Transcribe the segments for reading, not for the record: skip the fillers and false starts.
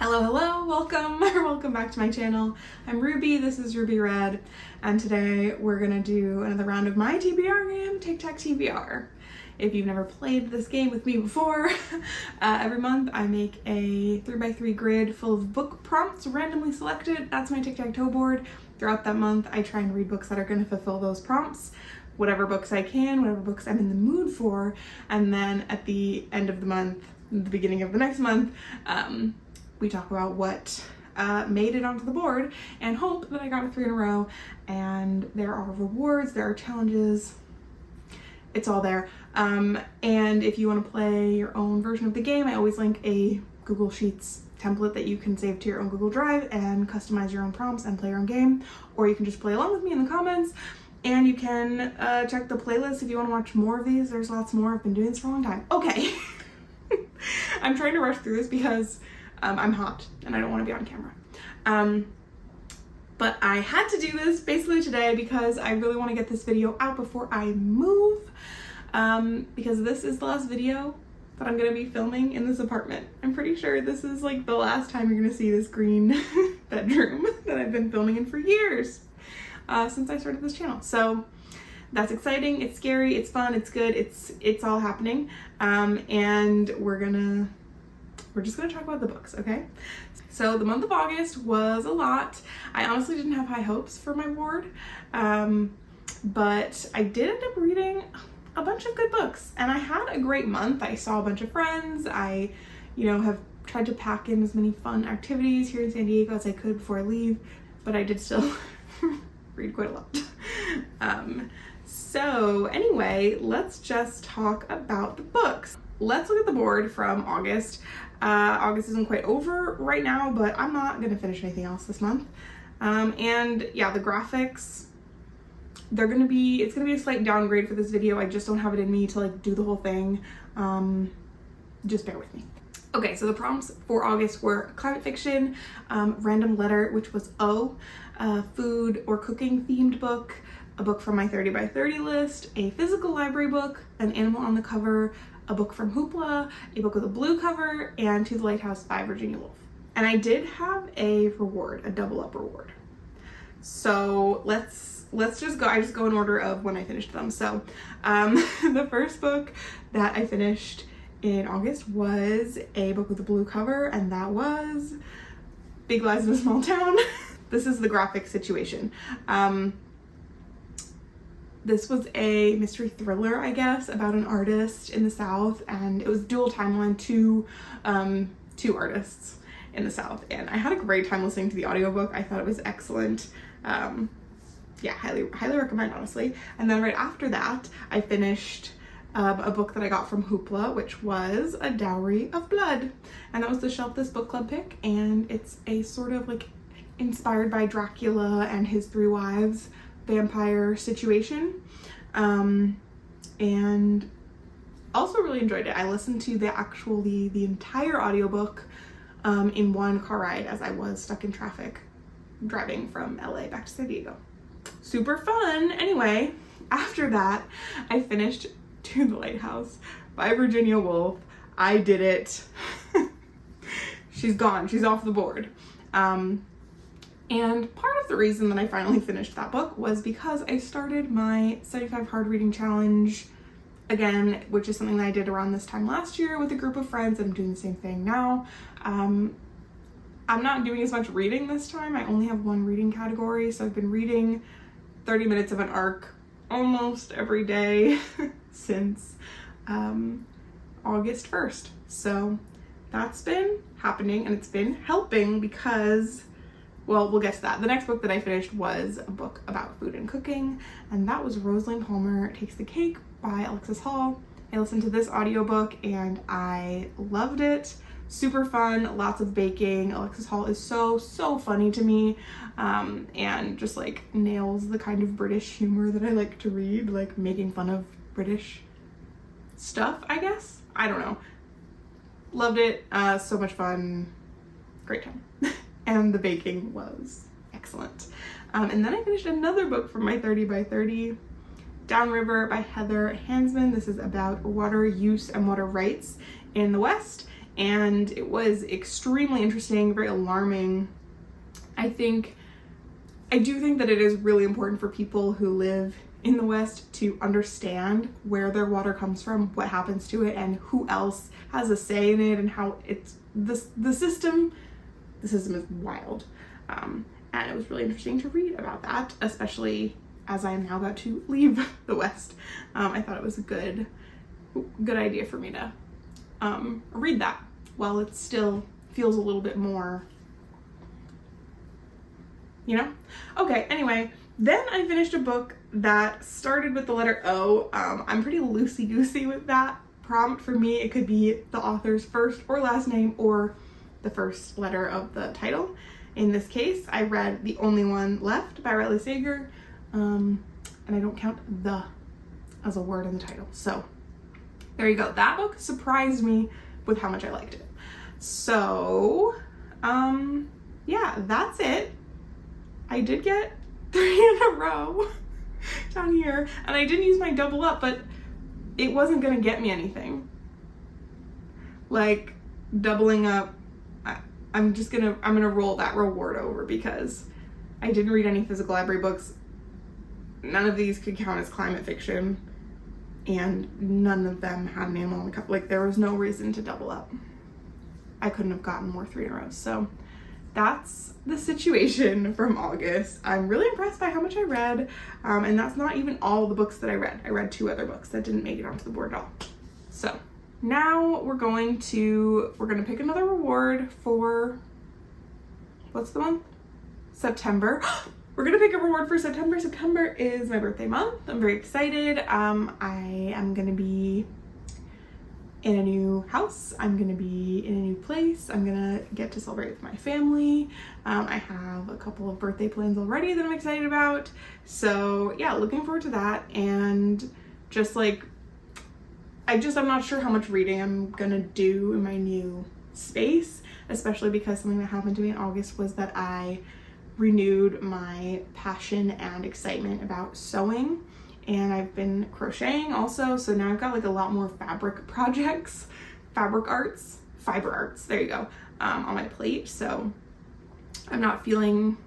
Hello, welcome or welcome back to my channel. I'm Ruby, this is Ruby Red, and today we're gonna do another round of my TBR game, tic-tac-TBR. If you've never played this game with me before, every month I make a 3x3 grid full of book prompts randomly selected. That's my tic-tac-toe board. Throughout that month, I try and read books that are gonna fulfill those prompts, whatever books I can, whatever books I'm in the mood for, and then at the end of the month, the beginning of the next month, we talk about what made it onto the board and hope that I got a 3 in a row. And there are rewards, there are challenges, it's all there. And if you want to play your own version of the game, I always link a Google Sheets template that you can save to your own Google Drive and customize your own prompts and play your own game. Or you can just play along with me in the comments, and you can check the playlist if you want to watch more of these. There's lots more. I've been doing this for a long time. Okay. I'm trying to rush through this because I'm hot and I don't want to be on camera. But I had to do this basically today because I really want to get this video out before I move, because this is the last video that I'm going to be filming in this apartment. I'm pretty sure this is like the last time you're going to see this green bedroom that I've been filming in for years, since I started this channel. So that's exciting, it's scary, it's fun, it's good, it's all happening. And we're just gonna talk about the books, okay? So the month of August was a lot. I honestly didn't have high hopes for my board, but I did end up reading a bunch of good books, and I had a great month. I saw a bunch of friends. I, have tried to pack in as many fun activities here in San Diego as I could before I leave, but I did still read quite a lot. So anyway, let's just talk about the books. Let's look at the board from August. August isn't quite over right now, but I'm not gonna finish anything else this month. And yeah, the graphics, it's gonna be a slight downgrade for this video. I just don't have it in me to like do the whole thing. Just bear with me. Okay, so the prompts for August were climate fiction, random letter, which was O, food or cooking themed book, a book from my 30 by 30 list, a physical library book, an animal on the cover, a book from Hoopla, a book with a blue cover, and To the Lighthouse by Virginia Woolf. And I did have a reward, a double up reward. So let's just go, I just go in order of when I finished them. So the first book that I finished in August was a book with a blue cover, and that was Big Lies in a Small Town. This is the graphic situation. This was a mystery thriller, I guess, about an artist in the South, and it was dual timeline, two artists in the South, and I had a great time listening to the audiobook. I thought it was excellent. Yeah, highly recommend, honestly. And then right after that, I finished a book that I got from Hoopla, which was A Dowry of Blood, and that was the Shelf This Book Club pick, and it's a sort of like inspired by Dracula and his 3 wives vampire situation, and also really enjoyed it. I listened to the entire audiobook in one car ride as I was stuck in traffic driving from LA back to San Diego. Super fun. Anyway, after that I finished To the Lighthouse by Virginia Woolf. I did it. She's gone, she's off the board. And part of the reason that I finally finished that book was because I started my 75 hard reading challenge again, which is something that I did around this time last year with a group of friends. I'm doing the same thing now. I'm not doing as much reading this time. I only have one reading category, so I've been reading 30 minutes of an arc almost every day since August 1st. So that's been happening, and it's been helping because, well, we'll get to that. The next book that I finished was a book about food and cooking, and that was Rosalind Palmer Takes the Cake by Alexis Hall. I listened to this audiobook and I loved it. Super fun, lots of baking. Alexis Hall is so funny to me, and just like nails the kind of British humor that I like to read, like making fun of British stuff, I guess. I don't know. Loved it. So much fun. Great time. And the baking was excellent. And then I finished another book from my 30 by 30, Downriver by Heather Hansman. This is about water use and water rights in the West, and it was extremely interesting, very alarming. I do think that it is really important for people who live in the West to understand where their water comes from, what happens to it, and who else has a say in it, and how it's the system is wild. And it was really interesting to read about that, especially as I am now about to leave the West. I thought it was a good idea for me to read that while it still feels a little bit more, you know? Okay, anyway, then I finished a book that started with the letter O. I'm pretty loosey-goosey with that prompt. For me, it could be the author's first or last name or the first letter of the title. In this case, I read The Only One Left by Riley Sager, and I don't count the as a word in the title. So there you go. That book surprised me with how much I liked it. So, yeah, that's it. I did get 3 in a row down here, and I didn't use my double up, but it wasn't gonna get me anything. Like, doubling up, I'm gonna roll that reward over because I didn't read any physical library books. None of these could count as climate fiction, and none of them had an animal on the cover. Like, there was no reason to double up. I couldn't have gotten more 3 in a row. So that's the situation from August. I'm really impressed by how much I read, and that's not even all the books that I read. I read 2 other books that didn't make it onto the board at all. So now we're gonna pick another reward for, what's the month? September. We're gonna pick a reward for September. September is my birthday month. I'm very excited. I am gonna be in a new house. I'm gonna be in a new place. I'm gonna get to celebrate with my family. I have a couple of birthday plans already that I'm excited about. So yeah, looking forward to that. And just like, I'm not sure how much reading I'm gonna do in my new space, especially because something that happened to me in August was that I renewed my passion and excitement about sewing, and I've been crocheting also, so now I've got like a lot more fabric projects, fiber arts, there you go, on my plate. So I'm not feeling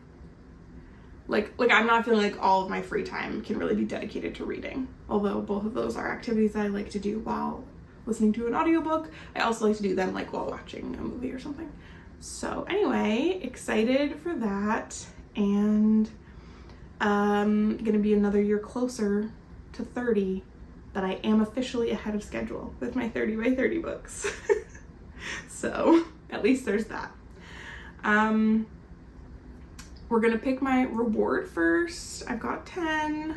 like all of my free time can really be dedicated to reading, although both of those are activities I like to do while listening to an audiobook. I also like to do them like while watching a movie or something. So anyway, excited for that, and gonna be another year closer to 30, but I am officially ahead of schedule with my 30 by 30 books. So at least there's that. We're gonna pick my reward first. I've got 10.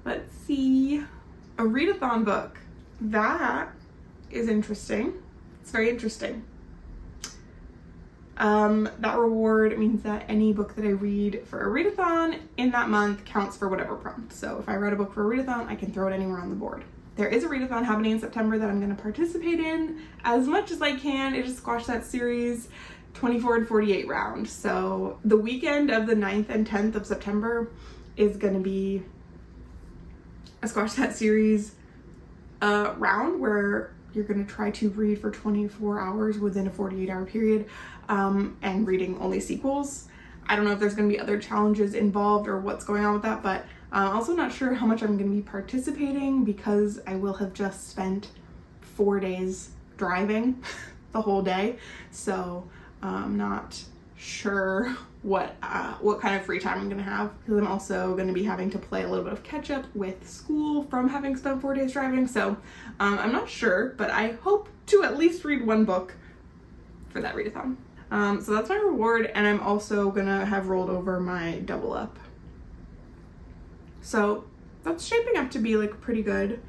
Let's see. A readathon book. That is interesting. It's very interesting. That reward means that any book that I read for a readathon in that month counts for whatever prompt. So if I read a book for a readathon, I can throw it anywhere on the board. There is a readathon happening in September that I'm going to participate in as much as I can. It is Squash That Series 24 and 48 round. So the weekend of the 9th and 10th of September is going to be a Squash That Series round where you're going to try to read for 24 hours within a 48-hour period, and reading only sequels. I don't know if there's going to be other challenges involved or what's going on with that, but I'm also not sure how much I'm going to be participating because I will have just spent 4 days driving the whole day. So I'm not sure what kind of free time I'm gonna have, because I'm also gonna be having to play a little bit of catch up with school from having spent 4 days driving. So I'm not sure, but I hope to at least read 1 book for that readathon. So that's my reward, and I'm also gonna have rolled over my double up. So that's shaping up to be like a pretty good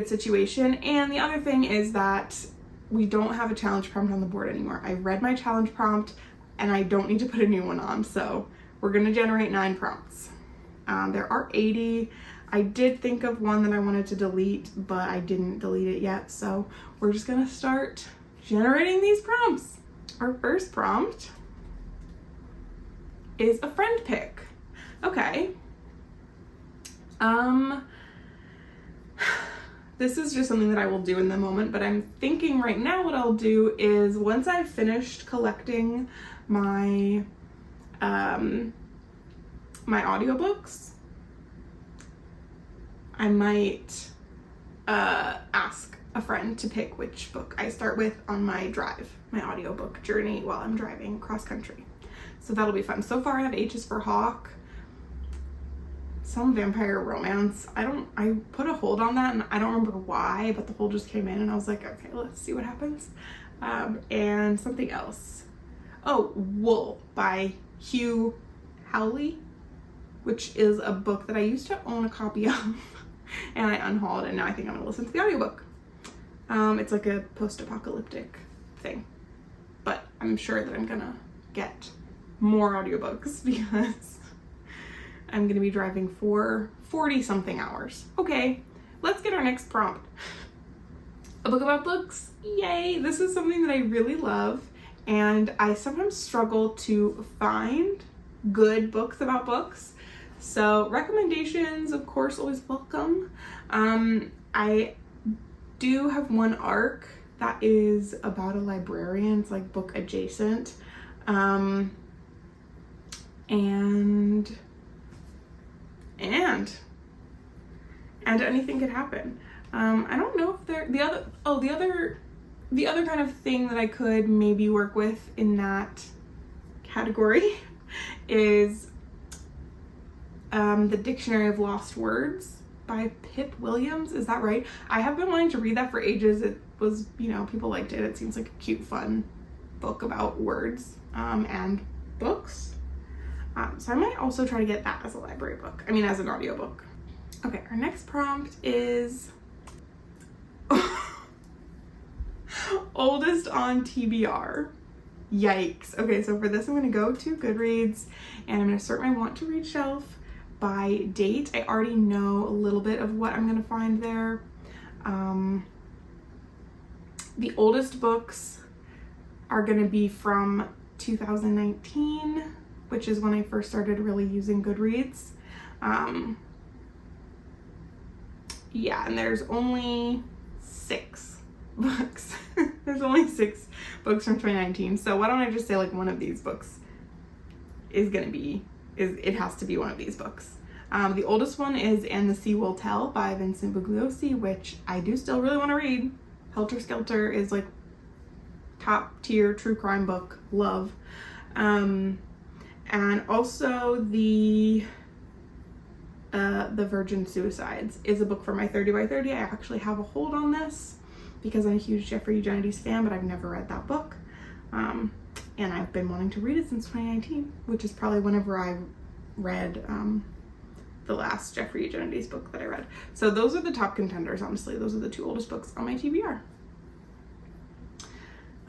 situation. And the other thing is that we don't have a challenge prompt on the board anymore. I read my challenge prompt and I don't need to put a new one on. So we're gonna generate 9 prompts. There are 80. I did think of one that I wanted to delete, but I didn't delete it yet. So we're just gonna start generating these prompts. Our first prompt is a friend pick. this is just something that I will do in the moment, but I'm thinking right now what I'll do is once I've finished collecting my my audiobooks, I might ask a friend to pick which book I start with on my drive, my audiobook journey while I'm driving cross country. So that'll be fun. So far I have H is for Hawk, some vampire romance. I put a hold on that and I don't remember why, but the hold just came in and I was like, okay, let's see what happens. And something else. Oh, Wool by Hugh Howley, which is a book that I used to own a copy of and I unhauled, and now I think I'm gonna listen to the audiobook. It's like a post-apocalyptic thing, but I'm sure that I'm gonna get more audiobooks because I'm gonna be driving for 40 something hours. Okay, let's get our next prompt. A book about books, yay! This is something that I really love, and I sometimes struggle to find good books about books. So recommendations, of course, always welcome. I do have one arc that is about a librarian. It's like book adjacent. And anything could happen. I don't know if the other kind of thing that I could maybe work with in that category is The Dictionary of Lost Words by Pip Williams. Is that right? I have been wanting to read that for ages. It was, people liked it. It seems like a cute, fun book about words and books. So I might also try to get that as a library book. As an audiobook. Okay, our next prompt is oldest on TBR. Yikes. Okay, so for this I'm going to go to Goodreads and I'm going to sort my want to read shelf by date. I already know a little bit of what I'm going to find there. The oldest books are going to be from 2019, which is when I first started really using Goodreads. Yeah, and there's only 6 books. There's only 6 books from 2019. So why don't I just say like one of these books it has to be one of these books. The oldest one is And the Sea Will Tell by Vincent Bugliosi, which I do still really want to read. Helter Skelter is like top tier true crime book. Love. And also the Virgin Suicides is a book for my 30 by 30. I actually have a hold on this because I'm a huge Jeffrey Eugenides fan, but I've never read that book. And I've been wanting to read it since 2019, which is probably whenever I read the last Jeffrey Eugenides book that I read. So those are the top contenders, honestly. Those are the 2 oldest books on my TBR.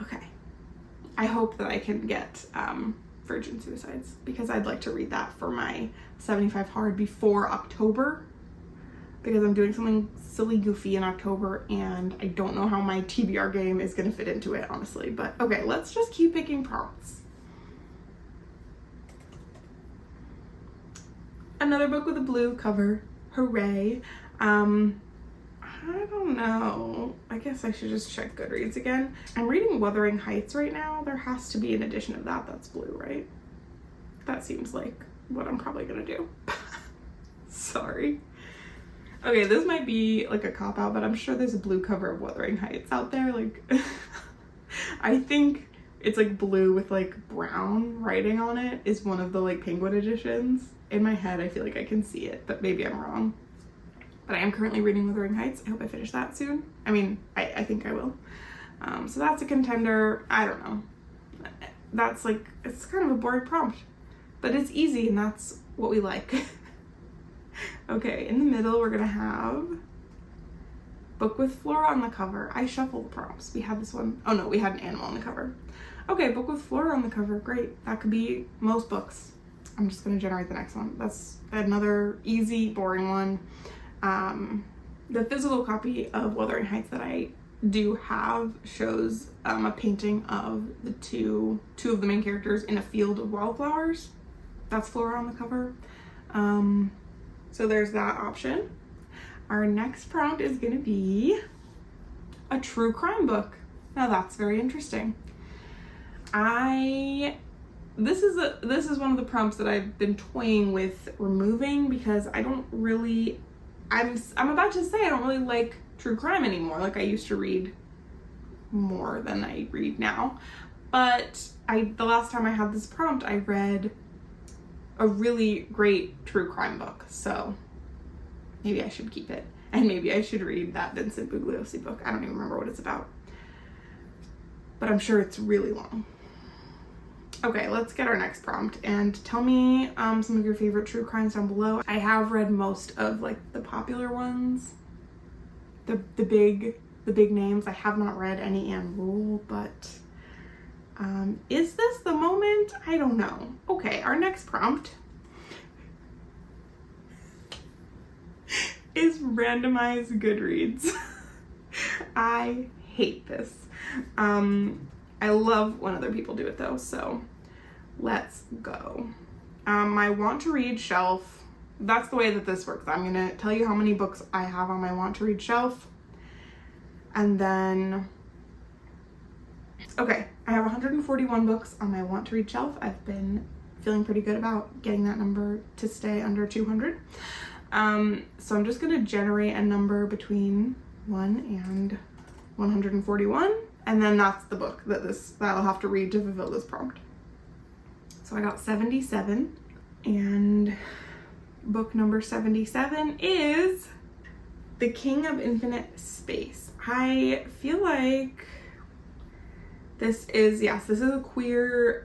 Okay. I hope that I can get Virgin Suicides because I'd like to read that for my 75 hard before October, because I'm doing something silly goofy in October and I don't know how my TBR game is going to fit into it, honestly. But okay, let's just keep picking prompts. Another book with a blue cover. Hooray. I don't know. I guess I should just check Goodreads again. I'm reading Wuthering Heights right now. There has to be an edition of that that's blue, right? That seems like what I'm probably gonna do. Sorry. Okay, this might be like a cop-out, but I'm sure there's a blue cover of Wuthering Heights out there. Like, I think it's like blue with like brown writing on it is one of the like Penguin editions. In my head, I feel like I can see it, but maybe I'm wrong. But I am currently reading Wuthering Heights. I hope I finish that soon. I think I will. So that's a contender. I don't know. That's like, it's kind of a boring prompt, but it's easy and that's what we like. Okay, in the middle, we're gonna have book with flora on the cover. I shuffled the prompts. We had this one. Oh no, we had an animal on the cover. Okay, book with flora on the cover. Great. That could be most books. I'm just gonna generate the next one. That's another easy, boring one. The physical copy of Wuthering Heights that I do have shows a painting of the two of the main characters in a field of wildflowers. That's flora on the cover. So there's that option. Our next prompt is gonna be a true crime book. Now that's very interesting. This is one of the prompts that I've been toying with removing because I don't really, I'm about to say I don't really like true crime anymore. Like I used to read more than I read now. But the last time I had this prompt, I read a really great true crime book. So maybe I should keep it. And maybe I should read that Vincent Bugliosi book. I don't even remember what it's about. But I'm sure it's really long. Okay, let's get our next prompt and tell me some of your favorite true crimes down below. I have read most of like the popular ones, the big names. I have not read any Anne Rule, but is this the moment? I don't know. Okay, our next prompt is randomized Goodreads. I hate this. I love when other people do it though, so let's go. My want to read shelf, that's the way that this works. I'm gonna tell you how many books I have on my want to read shelf, and then, okay, I have 141 books on my want to read shelf. I've been feeling pretty good about getting that number to stay under 200. So I'm just gonna generate a number between 1 and 141, and then that's the book that I'll have to read to fulfill this prompt. So I got 77, and book number 77 is The King of Infinite Space. I feel like this is a queer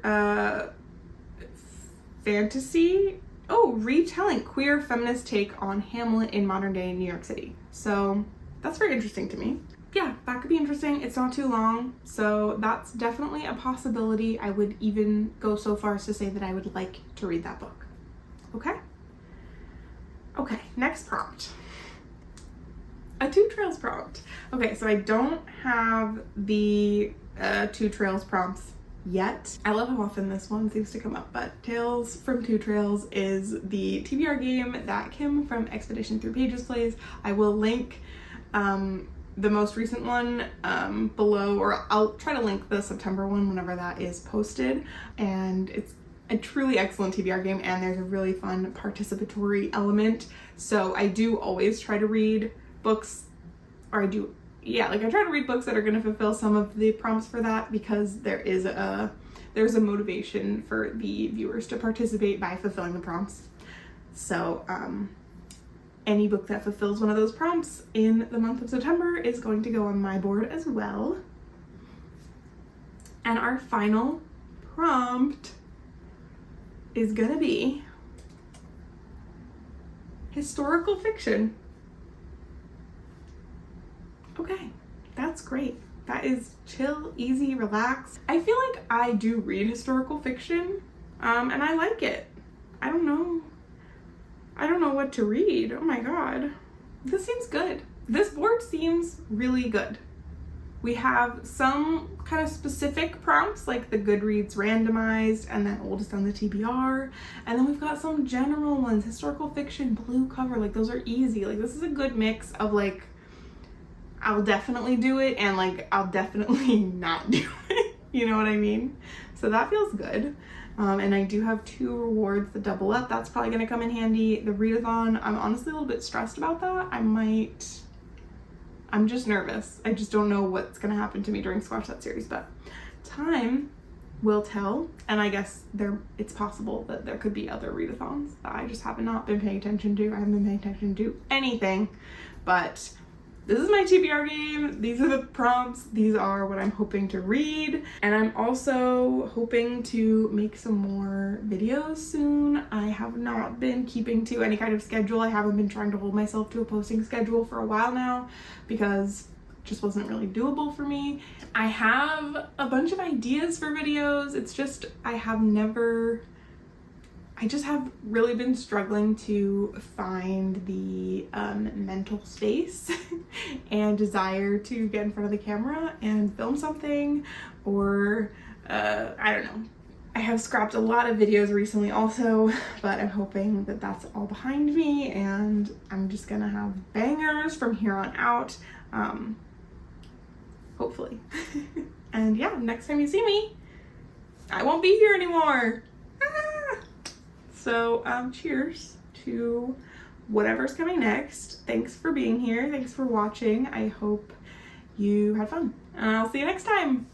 fantasy. Oh, retelling queer feminist take on Hamlet in modern day New York City. So that's very interesting to me. Yeah, that could be interesting. It's not too long, so that's definitely a possibility. I would even go so far as to say that I would like to read that book. Okay? Okay, next prompt. A Two Trails prompt. Okay, so I don't have the Two Trails prompts yet. I love how often this one seems to come up, but Tales from Two Trails is the TBR game that Kim from Expedition Through Pages plays. I will link the most recent one below, or I'll try to link the September one whenever that is posted. And it's a truly excellent TBR game, and there's a really fun participatory element. So I do always try to read books, or I try to read books that are going to fulfill some of the prompts for that, because there's a motivation for the viewers to participate by fulfilling the prompts. So any book that fulfills one of those prompts in the month of September is going to go on my board as well. And our final prompt is gonna be historical fiction. Okay, that's great. That is chill, easy, relax. I feel like I do read historical fiction, and I like it. I don't know what to read. Oh my god. This seems good. This board seems really good. We have some kind of specific prompts like the Goodreads randomized and then oldest on the TBR. And then we've got some general ones, historical fiction, blue cover, like those are easy. Like this is a good mix of like, I'll definitely do it and like, I'll definitely not do it. You know what I mean? So that feels good. And I do have 2 rewards that double up. That's probably gonna come in handy. The readathon, I'm honestly a little bit stressed about that. I'm just nervous. I just don't know what's gonna happen to me during Squash That series, but time will tell. And I guess it's possible that there could be other readathons that I just have not been paying attention to. I haven't been paying attention to anything, but this is my TBR game. These are the prompts. These are what I'm hoping to read. And I'm also hoping to make some more videos soon. I have not been keeping to any kind of schedule. I haven't been trying to hold myself to a posting schedule for a while now because it just wasn't really doable for me. I have a bunch of ideas for videos. It's just, I just have really been struggling to find the mental space and desire to get in front of the camera and film something, or I don't know. I have scrapped a lot of videos recently also, but I'm hoping that that's all behind me and I'm just gonna have bangers from here on out, hopefully. And yeah, next time you see me, I won't be here anymore. Ah! So cheers to whatever's coming next. Thanks for being here. Thanks for watching. I hope you had fun. And I'll see you next time.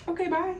Okay, bye.